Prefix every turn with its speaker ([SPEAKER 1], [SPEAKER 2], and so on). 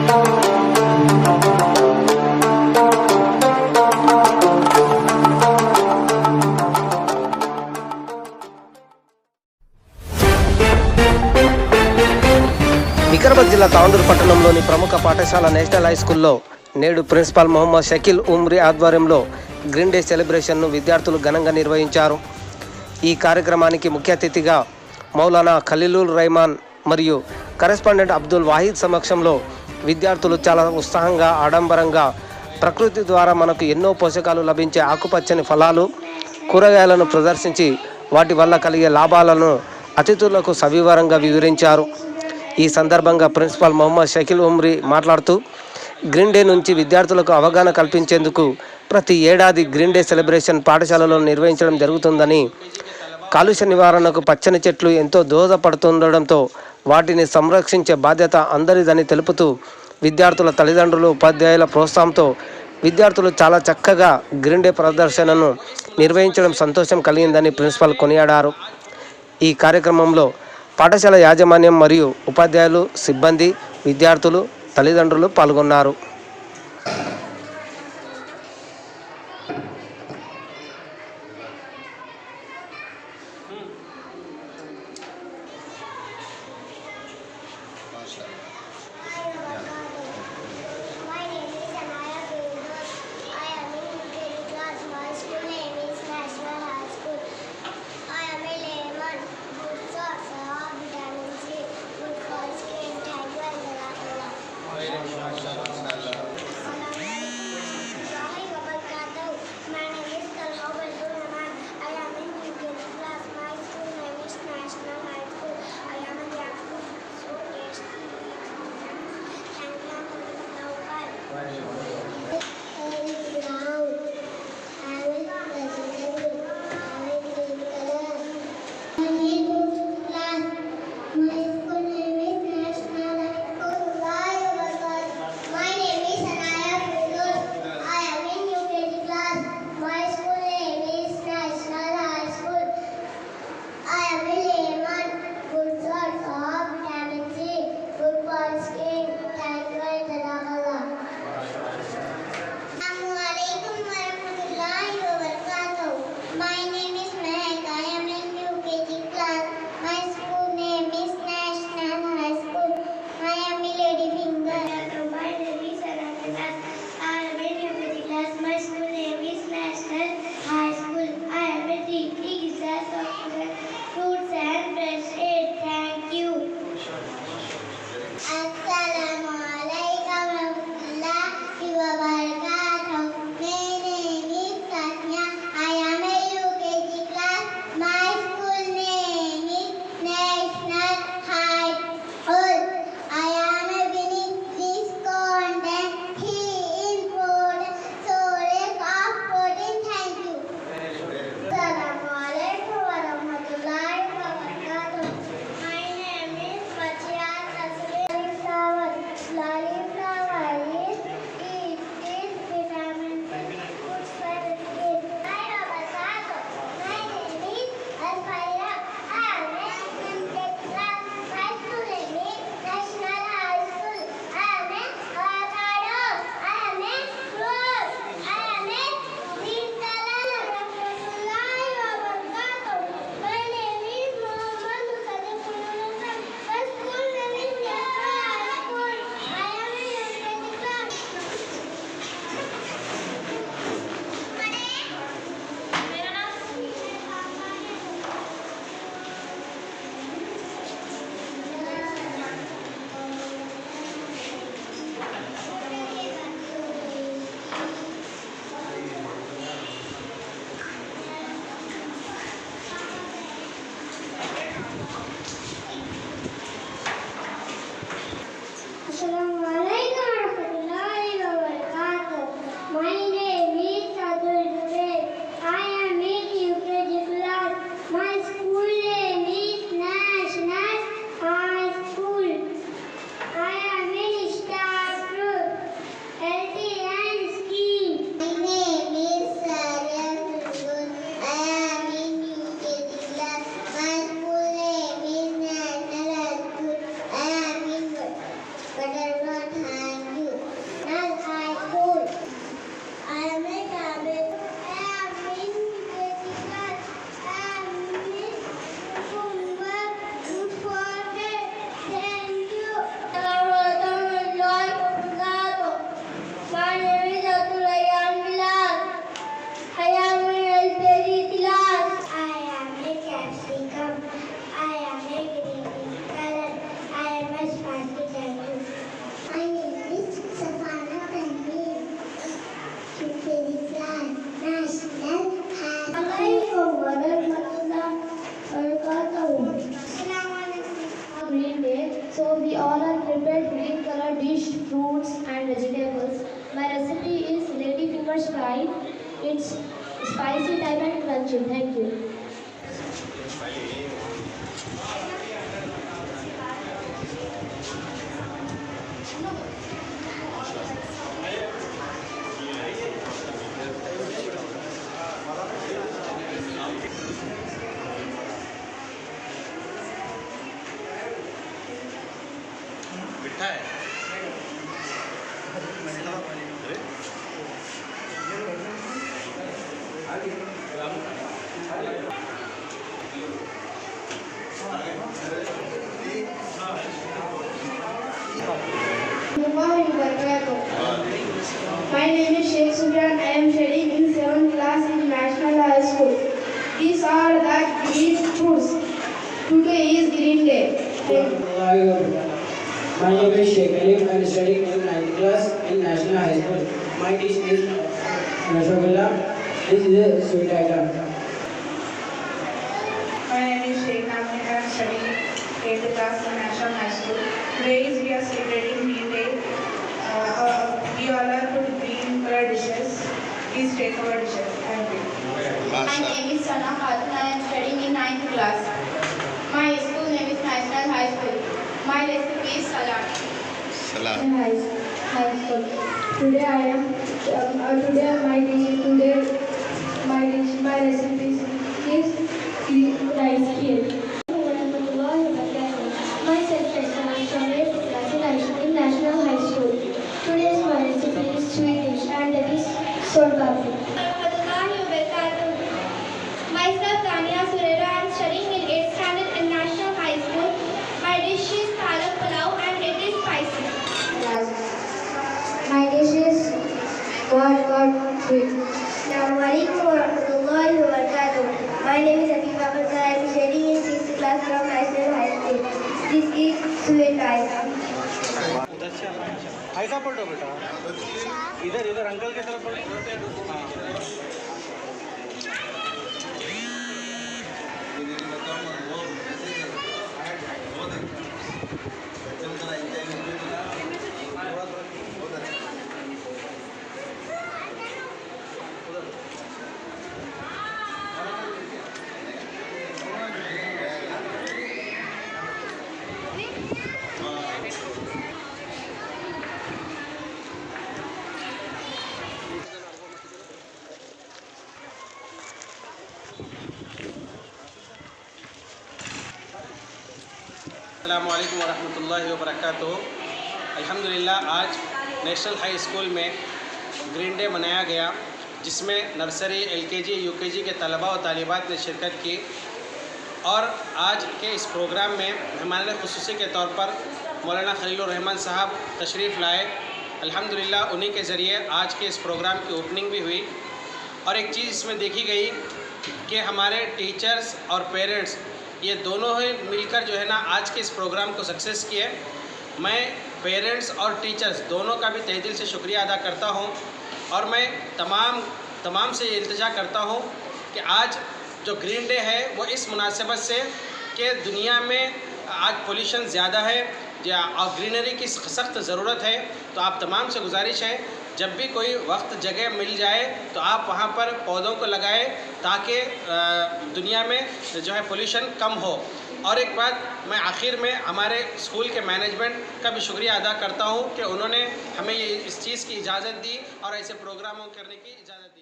[SPEAKER 1] వికారాబాద్ జిల్లా తాండూరు పట్టణంలోని ప్రముఖ పాఠశాల నేషనల్ హై స్కూల్లో నేడు ప్రిన్సిపాల్ మొహమ్మద్ షకీల్ ఉమ్రీ ఆధ్వర్యంలో గ్రీన్ డే సెలబ్రేషన్ను విద్యార్థులు ఘనంగా నిర్వహించారు. ఈ కార్యక్రమానికి ముఖ్య అతిథిగా మౌలానా ఖలీలుర్ రెహమాన్ మరియు కరెస్పాండెంట్ అబ్దుల్ వాహిద్ సమక్షంలో విద్యార్థులు చాలా ఉత్సాహంగా ఆడంబరంగా ప్రకృతి ద్వారా మనకు ఎన్నో పోషకాలు లభించే ఆకుపచ్చని ఫలాలు కూరగాయలను ప్రదర్శించి వాటి వల్ల కలిగే లాభాలను అతిథులకు సవివరంగా వివరించారు. ఈ సందర్భంగా ప్రిన్సిపాల్ మొహమ్మద్ షకీల్ ఉమ్రీ మాట్లాడుతూ గ్రీన్ డే నుంచి విద్యార్థులకు అవగాహన కల్పించేందుకు ప్రతి ఏడాది గ్రీన్ డే సెలబ్రేషన్ పాఠశాలలో నిర్వహించడం జరుగుతుందని, కాలుష్య నివారణకు పచ్చని చెట్లు ఎంతో దోహదపడుతుండడంతో వాటిని సంరక్షించే బాధ్యత అందరిదని తెలుపుతూ విద్యార్థుల తల్లిదండ్రులు ఉపాధ్యాయుల ప్రోత్సాహంతో విద్యార్థులు చాలా చక్కగా గ్రీన్ డే ప్రదర్శనను నిర్వహించడం సంతోషం కలిగిందని ప్రిన్సిపాల్ కొనియాడారు. ఈ కార్యక్రమంలో పాఠశాల యాజమాన్యం మరియు ఉపాధ్యాయులు, సిబ్బంది, విద్యార్థులు, తల్లిదండ్రులు పాల్గొన్నారు.
[SPEAKER 2] but are not fruits and vegetables. My recipe is lady fingers fry. It's spicy type and crunchy. Thank you.
[SPEAKER 3] मिठा है
[SPEAKER 2] My name is Sheikh Sufyan. I am studying in 7th class in National High School. These are the green fruits. Today is Green Day.
[SPEAKER 4] My name is Sheikh Alim. I am studying in 9th class in National High School. My dish is Rasgulla. This is a sweet item.
[SPEAKER 5] My name is Sheikh Namni. I am studying 8th class in National High School. Today is we are celebrating Green Day. We all are put green color dishes. Please take our dishes. Thank you.
[SPEAKER 2] My name is Sana Khatun. I am studying in 9th class. My school name is National High School. My recipe is salad. High school. Today I am my recipe is rice cake. Myself is from 8th class in National High School. Today's my recipe is sweet dish and that is sol papdi. Myself Tania Surera. I am studying in 8th standard in National High School. My dish is palak pulao and it is spicy. My dish is God sweet. Assalamualaikum warahmatullahi wabarakatuh. My name is Afifa Farzan. I am studying in 6th class from National High School. This is sweet rice.
[SPEAKER 3] ऐसा पलटो बेटा इधर uncle की तरफ पलटो अस्सलामुअलैकुम वरहमतुल्लाहि वबरकातुहू। अल्हम्दुलिल्लाह आज national high school में ग्रीन डे मनाया गया, जिसमें नर्सरी एलकेजी यूकेजी के तलबा और तालिबात ने शिरकत की। और आज के इस प्रोग्राम में हमारे खुसूसी के तौर पर मौलाना खलीलुर रहमान साहब तशरीफ़ लाए। अल्हम्दुलिल्लाह उन्हीं के ज़रिए आज के इस प्रोग्राम की ओपनिंग भी हुई। और एक चीज़ इसमें देखी गई कि हमारे टीचर्स और पेरेंट्स ये दोनों ही मिलकर जो है ना आज के इस प्रोग्राम को सक्सेस किए। मैं पेरेंट्स और टीचर्स दोनों का भी तहे दिल से शुक्रिया अदा करता हूँ। और मैं तमाम से ये इल्तिजा करता हूँ कि आज जो ग्रीन डे है वो इस मुनासिबत से कि दुनिया में आज पोल्यूशन ज़्यादा है और ग्रीनरी की सख्त ज़रूरत है। तो आप तमाम से गुजारिश है जब भी कोई वक्त जगह मिल जाए तो आप वहाँ पर पौधों को लगाएं ताकि दुनिया में जो है पोल्यूशन कम हो। और एक बात मैं आखिर में हमारे स्कूल के मैनेजमेंट का भी शुक्रिया अदा करता हूँ कि उन्होंने हमें ये इस चीज़ की इजाज़त दी और ऐसे प्रोग्रामों करने की इजाज़त दी।